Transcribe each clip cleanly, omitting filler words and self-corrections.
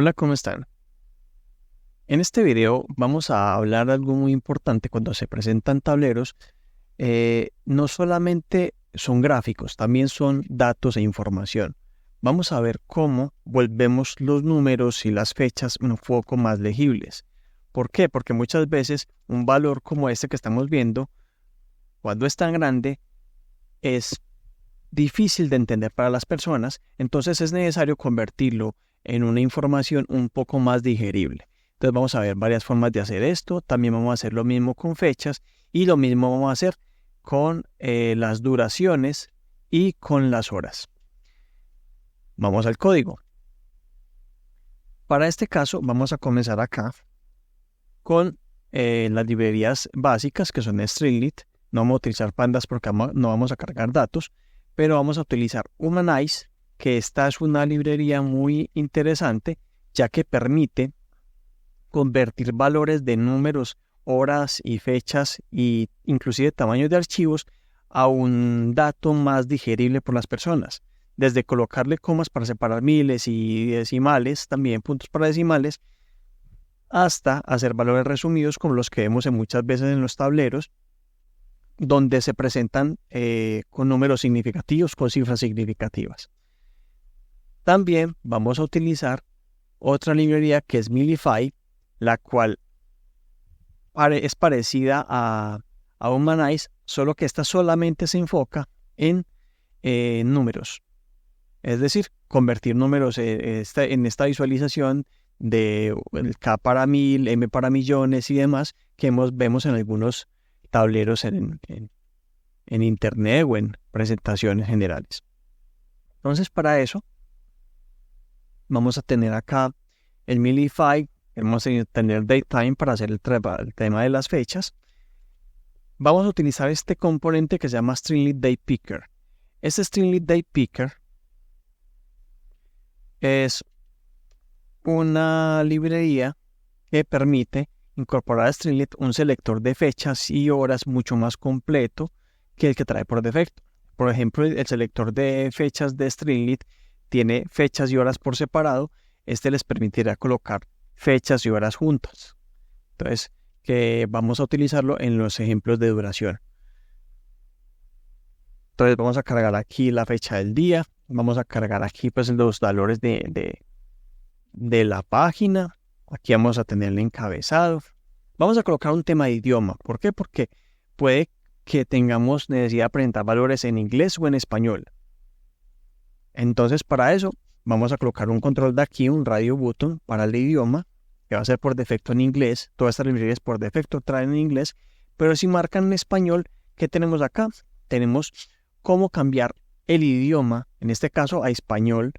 Hola, ¿cómo están? En este video vamos a hablar de algo muy importante cuando se presentan tableros. No solamente son gráficos, también son datos e información. Vamos a ver cómo volvemos los números y las fechas un poco más legibles. ¿Por qué? Porque muchas veces un valor como este que estamos viendo, cuando es tan grande, es difícil de entender para las personas, entonces es necesario convertirlo en una información un poco más digerible. Entonces vamos a ver varias formas de hacer esto. También vamos a hacer lo mismo con fechas y lo mismo vamos a hacer con las duraciones y con las horas. Vamos al código. Para este caso vamos a comenzar acá con las librerías básicas que son Streamlit. No vamos a utilizar pandas porque no vamos a cargar datos, pero vamos a utilizar Humanize, que esta es una librería muy interesante ya que permite convertir valores de números, horas y fechas e inclusive tamaños de archivos a un dato más digerible por las personas. Desde colocarle comas para separar miles y decimales, también puntos para decimales, hasta hacer valores resumidos como los que vemos muchas veces en los tableros, donde se presentan con números significativos, con cifras significativas. También vamos a utilizar otra librería que es Millify, la cual es parecida a Humanize, solo que esta solamente se enfoca en números. Es decir, convertir números en esta visualización de K para 1000, M para millones y demás que vemos en algunos tableros en internet o en presentaciones generales. Entonces, para eso vamos a tener acá el Millify, vamos a tener Datetime para hacer el tema de las fechas. Vamos a utilizar este componente que se llama Streamlit Date Picker. Este Streamlit Date Picker es una librería que permite incorporar a Streamlit un selector de fechas y horas mucho más completo que el que trae por defecto. Por ejemplo, el selector de fechas de Streamlit tiene fechas y horas por separado. Este les permitirá colocar fechas y horas juntas. Entonces, que vamos a utilizarlo en los ejemplos de duración. Entonces, vamos a cargar aquí la fecha del día. Vamos a cargar aquí pues los valores de la página. Aquí vamos a tener el encabezado. Vamos a colocar un tema de idioma. ¿Por qué? Porque puede que tengamos necesidad de presentar valores en inglés o en español. Entonces, para eso, vamos a colocar un control de aquí, un radio button para el idioma, que va a ser por defecto en inglés. Todas estas librerías por defecto traen en inglés, pero si marcan en español, ¿qué tenemos acá? Tenemos cómo cambiar el idioma, en este caso a español,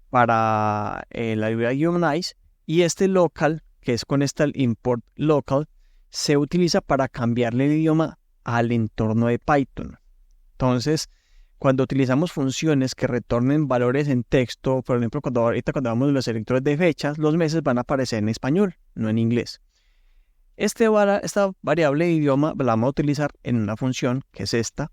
para la librería Humanize, y este local, que es con esta import local, se utiliza para cambiarle el idioma al entorno de Python. Entonces, cuando utilizamos funciones que retornen valores en texto, por ejemplo, cuando vamos a los selectores de fechas, los meses van a aparecer en español, no en inglés. Esta variable de idioma la vamos a utilizar en una función, que es esta,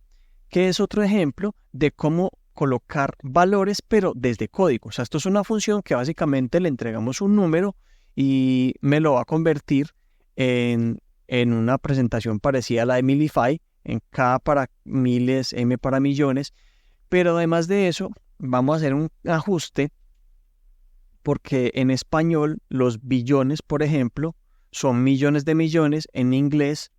que es otro ejemplo de cómo colocar valores, pero desde código. O sea, esto es una función que básicamente le entregamos un número y me lo va a convertir en una presentación parecida a la de Millify, en K para miles, M para millones, pero además de eso vamos a hacer un ajuste porque en español los billones, por ejemplo, son millones de millones, en inglés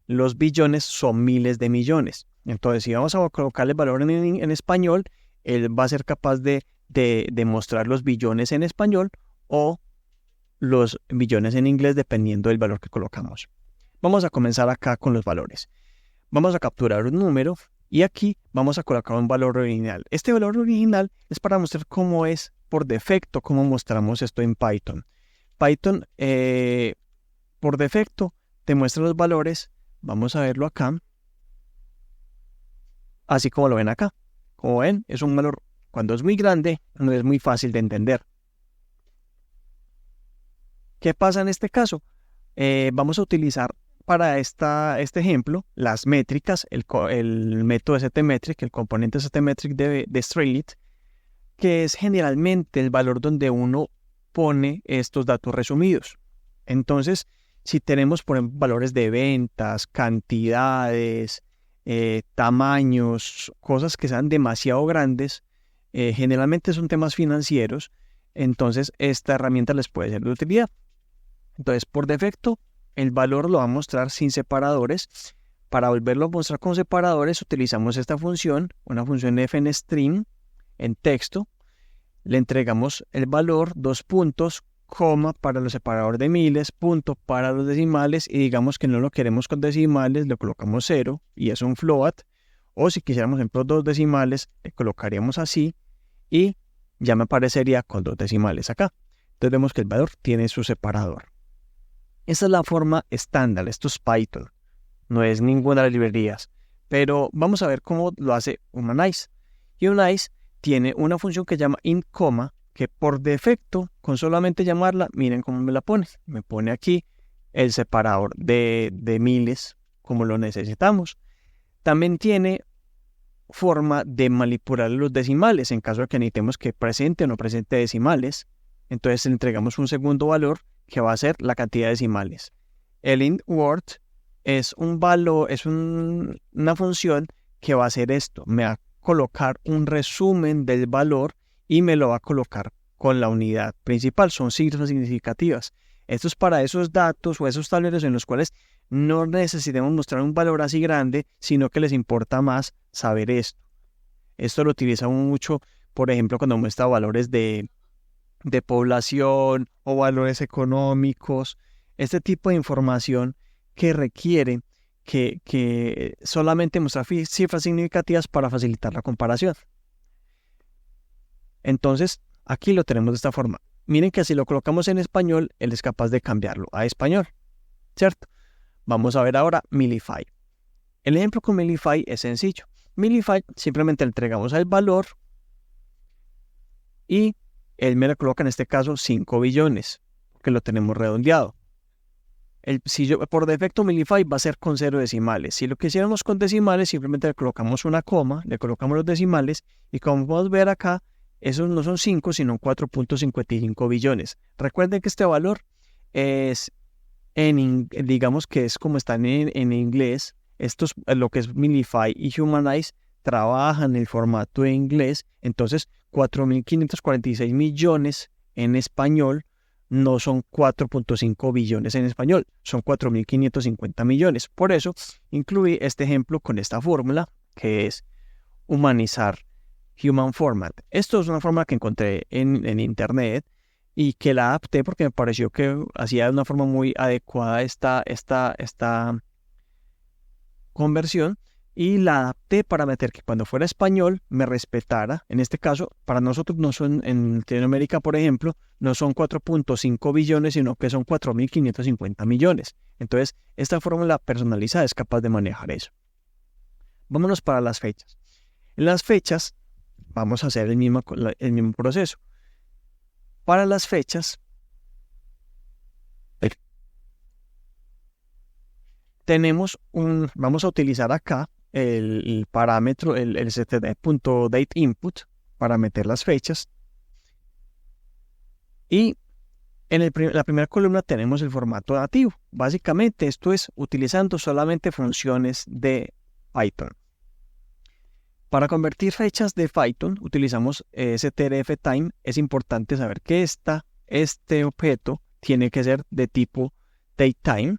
los billones son miles de millones. Entonces, si vamos a colocarle el valor en español, él va a ser capaz de mostrar los billones en español o los billones en inglés dependiendo del valor que colocamos. Vamos a comenzar acá con los valores. Vamos a capturar un número y aquí vamos a colocar un valor original. Este valor original es para mostrar cómo es por defecto, cómo mostramos esto en Python. Python, por defecto, te muestra los valores. Vamos a verlo acá. Así como lo ven acá. Como ven, es un valor, cuando es muy grande, no es muy fácil de entender. ¿Qué pasa en este caso? Vamos a utilizar para este ejemplo las métricas, el método STMetric, el componente STMetric de Streamlit, que es generalmente el valor donde uno pone estos datos resumidos. Entonces, si tenemos, por ejemplo, valores de ventas, cantidades, tamaños, cosas que sean demasiado grandes, generalmente son temas financieros, entonces esta herramienta les puede ser de utilidad. Entonces, por defecto, el valor lo va a mostrar sin separadores. Para volverlo a mostrar con separadores, utilizamos esta función, una función fnstring en texto. Le entregamos el valor, 2 puntos, coma para los separadores de miles, punto para los decimales, y digamos que no lo queremos con decimales, le colocamos 0 y es un float. O si quisiéramos, por ejemplo, 2 decimales, le colocaríamos así y ya me aparecería con 2 decimales acá. Entonces vemos que el valor tiene su separador. Esa es la forma estándar, esto es Python, no es ninguna de las librerías, pero vamos a ver cómo lo hace Humanize. Humanize tiene una función que se llama int, que por defecto, con solamente llamarla, miren cómo me la pone. Me pone aquí el separador de miles, como lo necesitamos. También tiene forma de manipular los decimales, en caso de que necesitemos que presente o no presente decimales. Entonces le entregamos un segundo valor, que va a ser la cantidad de decimales. El int word es un valor, es una función que va a hacer esto. Me va a colocar un resumen del valor y me lo va a colocar con la unidad principal. Son cifras significativas. Esto es para esos datos o esos tableros en los cuales no necesitamos mostrar un valor así grande, sino que les importa más saber esto. Esto lo utilizamos mucho, por ejemplo, cuando muestra valores de población o valores económicos, este tipo de información que requiere que solamente mostrar cifras significativas para facilitar la comparación. Entonces, aquí lo tenemos de esta forma. Miren que si lo colocamos en español, él es capaz de cambiarlo a español, ¿cierto? Vamos a ver ahora Milify. El ejemplo con Milify es sencillo. Milify simplemente le entregamos el valor y él me lo coloca en este caso 5 billones, porque lo tenemos redondeado. Por defecto Milify va a ser con 0 decimales. Si lo quisiéramos con decimales, simplemente le colocamos una coma, le colocamos los decimales, y como podemos ver acá, esos no son 5, sino 4.55 billones. Recuerden que este valor es, digamos que es como están en inglés. Esto es lo que es Milify y Humanize, trabajan en el formato de inglés. Entonces 4.546 millones en español no son 4.5 billones en español, son 4.550 millones. Por eso incluí este ejemplo con esta fórmula, que es humanizar Human Format. Esto es una fórmula que encontré en internet y que la adapté porque me pareció que hacía de una forma muy adecuada esta conversión, y la adapté para meter que cuando fuera español me respetara. En este caso, para nosotros no son, en Latinoamérica, por ejemplo, no son 4.5 billones, sino que son 4.550 millones. Entonces, esta fórmula personalizada es capaz de manejar eso. Vámonos para las fechas. En las fechas vamos a hacer el mismo proceso. Para las fechas, vamos a utilizar acá el parámetro, el std.dateInput para meter las fechas. Y en la primera columna tenemos el formato nativo. Básicamente esto es utilizando solamente funciones de Python. Para convertir fechas de Python utilizamos strftime. Es importante saber que este objeto tiene que ser de tipo datetime.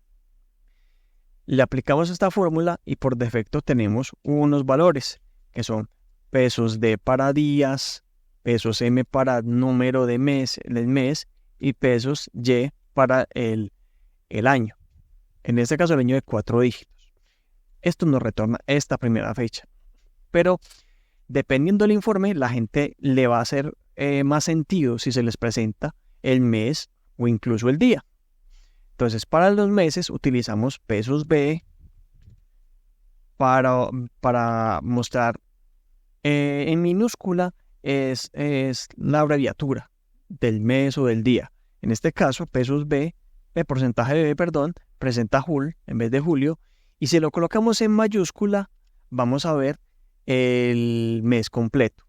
Le aplicamos esta fórmula y por defecto tenemos unos valores que son pesos D para días, pesos M para número de del mes y pesos Y para el año. En este caso el año de 4 dígitos. Esto nos retorna esta primera fecha. Pero dependiendo del informe, la gente le va a hacer más sentido si se les presenta el mes o incluso el día. Entonces, para los meses utilizamos pesos B para mostrar en minúscula es la abreviatura del mes o del día. En este caso, pesos B, el porcentaje de B, perdón, presenta Jul en vez de julio. Y si lo colocamos en mayúscula, vamos a ver el mes completo.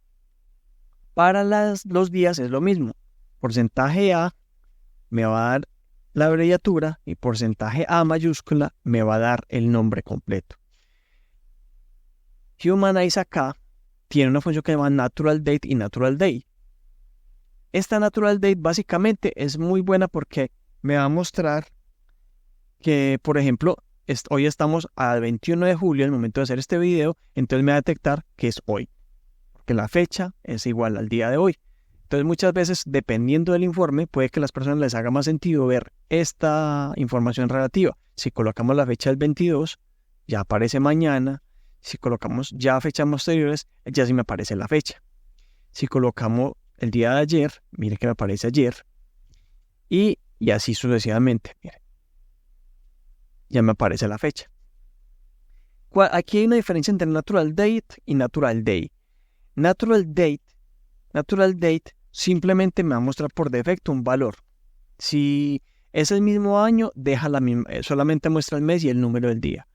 Para los días es lo mismo. porcentaje A me va a dar la abreviatura y porcentaje A mayúscula me va a dar el nombre completo. Humanize acá tiene una función que se llama Natural Date y Natural Day. Esta Natural Date básicamente es muy buena porque me va a mostrar que, por ejemplo, hoy estamos al 21 de julio, en el momento de hacer este video, entonces me va a detectar que es hoy, porque la fecha es igual al día de hoy. Entonces muchas veces, dependiendo del informe, puede que a las personas les haga más sentido ver esta información relativa. Si colocamos la fecha del 22, ya aparece mañana. Si colocamos ya fechas posteriores, ya sí me aparece la fecha. Si colocamos el día de ayer, mire que me aparece ayer. Y así sucesivamente, mire. Ya me aparece la fecha. Aquí hay una diferencia entre Natural Date y Natural Day. Natural Date simplemente me va a mostrar por defecto un valor. Si es el mismo año, deja solamente muestra el mes y el número del día.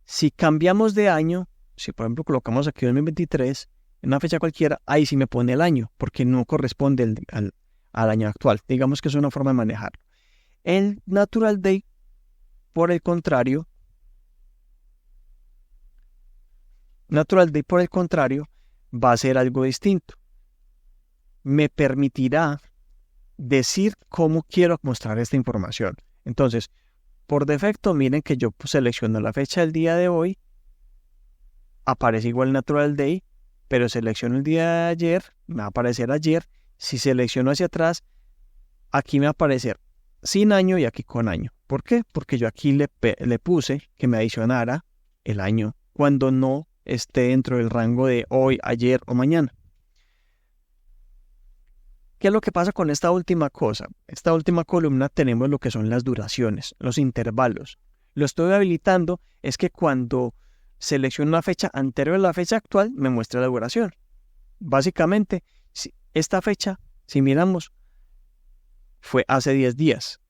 Si cambiamos de año, si por ejemplo colocamos aquí 2023, en una fecha cualquiera, ahí sí me pone el año, porque no corresponde al año actual. Digamos que es una forma de manejarlo. El Natural Day, por el contrario, va a ser algo distinto. Me permitirá decir cómo quiero mostrar esta información. Entonces, por defecto, miren que yo selecciono la fecha del día de hoy, aparece igual Natural Day, pero selecciono el día de ayer, me va a aparecer ayer. Si selecciono hacia atrás, aquí me va a aparecer sin año y aquí con año. ¿Por qué? Porque yo aquí le puse que me adicionara el año cuando no esté dentro del rango de hoy, ayer o mañana. ¿Qué es lo que pasa con esta última cosa? Esta última columna tenemos lo que son las duraciones, los intervalos. Lo estoy habilitando es que cuando selecciono una fecha anterior a la fecha actual, me muestra la duración. Básicamente, esta fecha, si miramos, fue hace 10 días.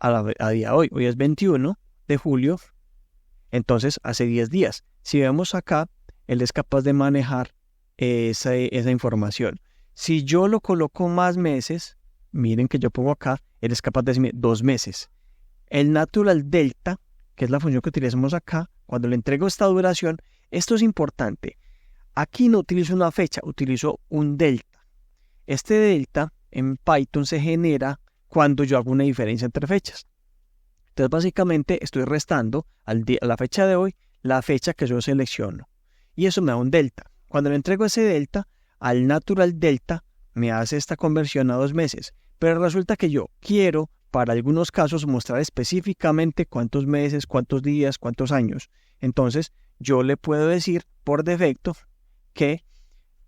A día de hoy es 21 de julio, entonces hace 10 días. Si vemos acá, él es capaz de manejar esa información. Si yo lo coloco más meses, miren que yo pongo acá, él es capaz de decirme 2 meses. El Natural Delta, que es la función que utilizamos acá, cuando le entrego esta duración, esto es importante. Aquí no utilizo una fecha, utilizo un delta. Este delta en Python se genera cuando yo hago una diferencia entre fechas. Entonces básicamente estoy restando a la fecha de hoy la fecha que yo selecciono. Y eso me da un delta. Cuando le entrego ese delta, al Natural Delta me hace esta conversión a 2 meses. Pero resulta que yo quiero, para algunos casos, mostrar específicamente cuántos meses, cuántos días, cuántos años. Entonces yo le puedo decir por defecto que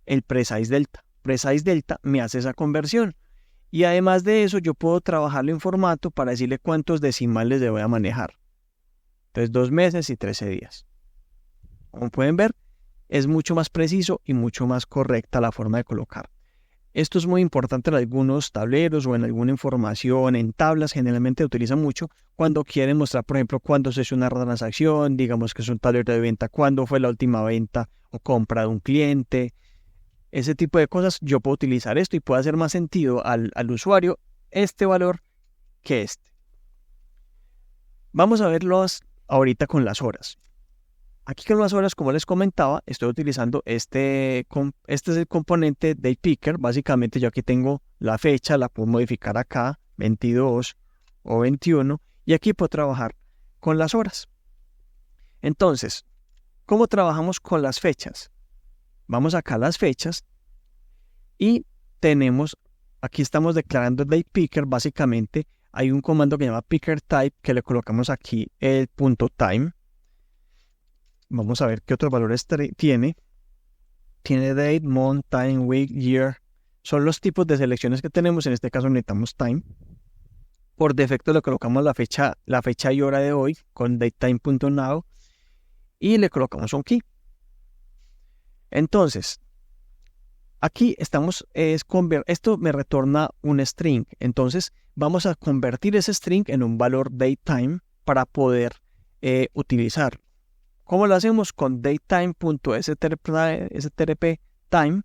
el Precise Delta. Precise Delta me hace esa conversión. Y además de eso, yo puedo trabajarlo en formato para decirle cuántos decimales le voy a manejar. Entonces, 2 meses y 13 días. Como pueden ver, es mucho más preciso y mucho más correcta la forma de colocar. Esto es muy importante en algunos tableros o en alguna información, en tablas, generalmente se utiliza mucho cuando quieren mostrar, por ejemplo, cuándo se hizo una transacción, digamos que es un tablero de venta, cuándo fue la última venta o compra de un cliente. Ese tipo de cosas, yo puedo utilizar esto y puede hacer más sentido al usuario este valor que este. Vamos a verlos ahorita con las horas. Aquí con las horas, como les comentaba, estoy utilizando este es el componente Date Picker. Básicamente yo aquí tengo la fecha, la puedo modificar acá, 22 o 21, y aquí puedo trabajar con las horas. Entonces, ¿cómo trabajamos con las fechas? Vamos acá a las fechas y tenemos, aquí estamos declarando el Date Picker. Básicamente hay un comando que se llama Picker Type que le colocamos aquí el .time. Vamos a ver qué otros valores tiene. Tiene date, month, time, week, year. Son los tipos de selecciones que tenemos. En este caso necesitamos time. Por defecto le colocamos la fecha y hora de hoy con datetime.now y le colocamos un key. Entonces, aquí estamos, esto me retorna un string. Entonces, vamos a convertir ese string en un valor datetime para poder utilizarlo. ¿Cómo lo hacemos? Con datetime.strp time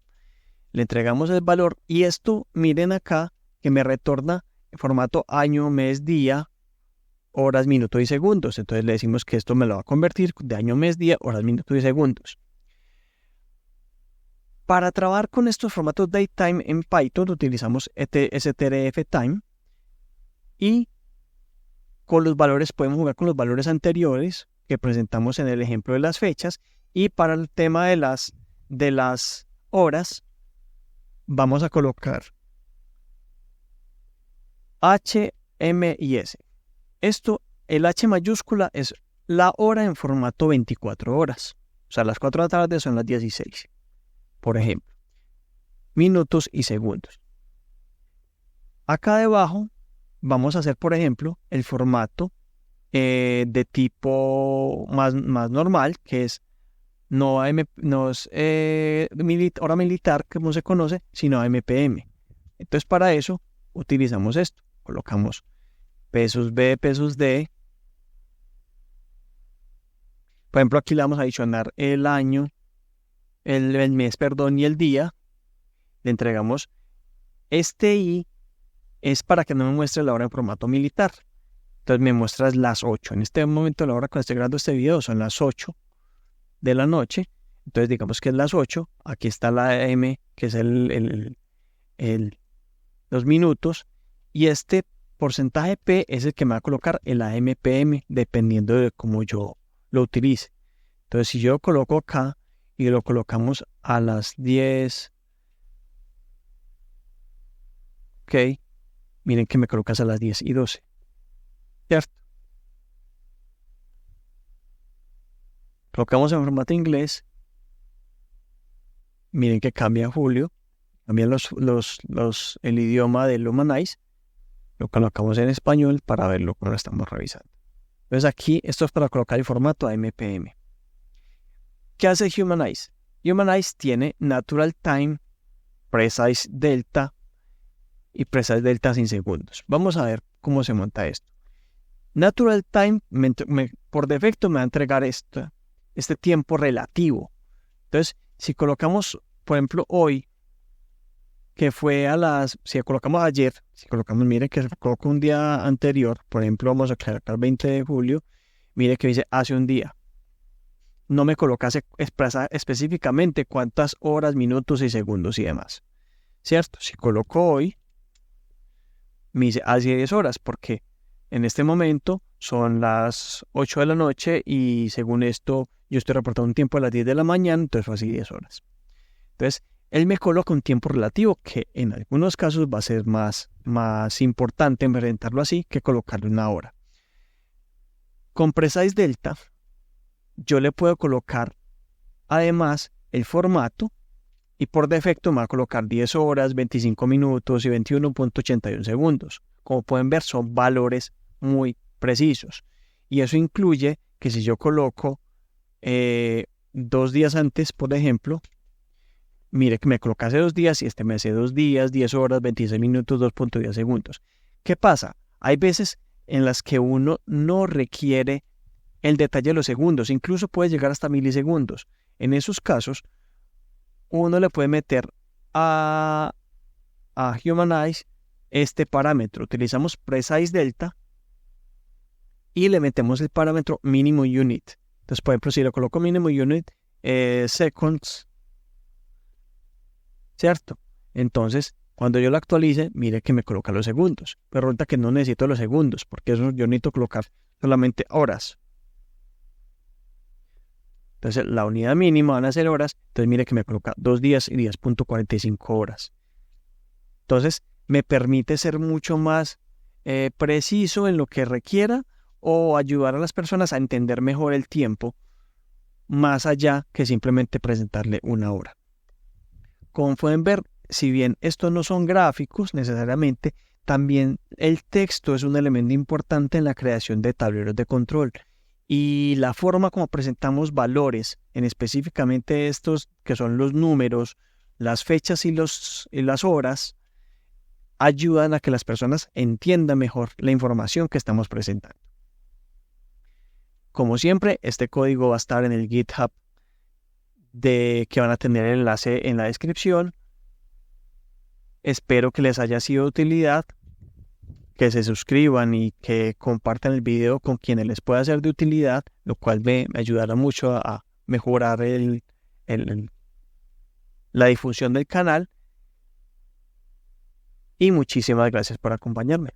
le entregamos el valor y esto, miren acá, que me retorna en formato año, mes, día, horas, minutos y segundos. Entonces le decimos que esto me lo va a convertir de año, mes, día, horas, minutos y segundos. Para trabajar con estos formatos datetime en Python utilizamos strftime y con los valores podemos jugar con los valores anteriores que presentamos en el ejemplo de las fechas, y para el tema de las horas vamos a colocar H, M y S. Esto, el H mayúscula es la hora en formato 24 horas. O sea, las 4 de la tarde son las 16. Por ejemplo, minutos y segundos. Acá debajo vamos a hacer, por ejemplo, el formato de tipo más normal, que es no es hora militar, como se conoce, sino MPM. Entonces, para eso utilizamos esto. Colocamos pesos B, pesos D. Por ejemplo, aquí le vamos a adicionar el año, el mes, perdón, y el día. Le entregamos este I, es para que no me muestre la hora en formato militar. Entonces me muestras las 8. En este momento, la hora que estoy grabando este video, son las 8 de la noche. Entonces digamos que es las 8. Aquí está la M, que es los minutos. Y este porcentaje P es el que me va a colocar el AMPM, dependiendo de cómo yo lo utilice. Entonces, si yo coloco acá y lo colocamos a las 10, ok, miren que me colocas a las 10 y 12, ¿cierto? Colocamos en formato inglés, miren que cambia julio, cambian el idioma del Humanize, lo colocamos en español para verlo cuando lo estamos revisando. Entonces aquí, esto es para colocar el formato AMPM. ¿Qué hace Humanize? Humanize tiene Natural Time, Precise Delta y Precise Delta sin segundos. Vamos a ver cómo se monta esto. Natural Time por defecto me va a entregar este tiempo relativo. Entonces, si colocamos, por ejemplo, hoy, que fue si colocamos ayer, mire que coloco un día anterior, por ejemplo, vamos a colocar 20 de julio, mire que dice hace un día. No me colocase específicamente cuántas horas, minutos y segundos y demás, ¿cierto? Si coloco hoy, me dice hace 10 horas, porque en este momento son las 8 de la noche y según esto yo estoy reportando un tiempo a las 10 de la mañana, entonces fue así 10 horas. Entonces, él me coloca un tiempo relativo que en algunos casos va a ser más importante presentarlo así que colocarle una hora. Con Precise Delta, yo le puedo colocar además el formato y por defecto me va a colocar 10 horas, 25 minutos y 21.81 segundos. Como pueden ver, son valores muy precisos. Y eso incluye que si yo coloco 2 días antes, por ejemplo, mire que me coloca hace 2 días y este me hace 2 días, 10 horas, 26 minutos, 2.10 segundos. ¿Qué pasa? Hay veces en las que uno no requiere el detalle de los segundos, incluso puede llegar hasta milisegundos. En esos casos, uno le puede meter a Humanize este parámetro. Utilizamos Precise Delta y le metemos el parámetro Minimum Unit. Entonces, por ejemplo, si le coloco Minimum Unit Seconds, ¿cierto? Entonces, cuando yo lo actualice, mire que me coloca los segundos. Pero resulta que no necesito los segundos, porque eso yo necesito colocar solamente horas. Entonces, la unidad mínima van a ser horas. Entonces, mire que me coloca 2 días y 10.45 horas. Entonces, me permite ser mucho más preciso en lo que requiera o ayudar a las personas a entender mejor el tiempo, más allá que simplemente presentarle una hora. Como pueden ver, si bien estos no son gráficos necesariamente, también el texto es un elemento importante en la creación de tableros de control. Y la forma como presentamos valores, en específicamente estos que son los números, las fechas y las horas, ayudan a que las personas entiendan mejor la información que estamos presentando. Como siempre, este código va a estar en el GitHub que van a tener el enlace en la descripción. Espero que les haya sido de utilidad, que se suscriban y que compartan el video con quienes les pueda ser de utilidad, lo cual me ayudará mucho a mejorar la difusión del canal. Y muchísimas gracias por acompañarme.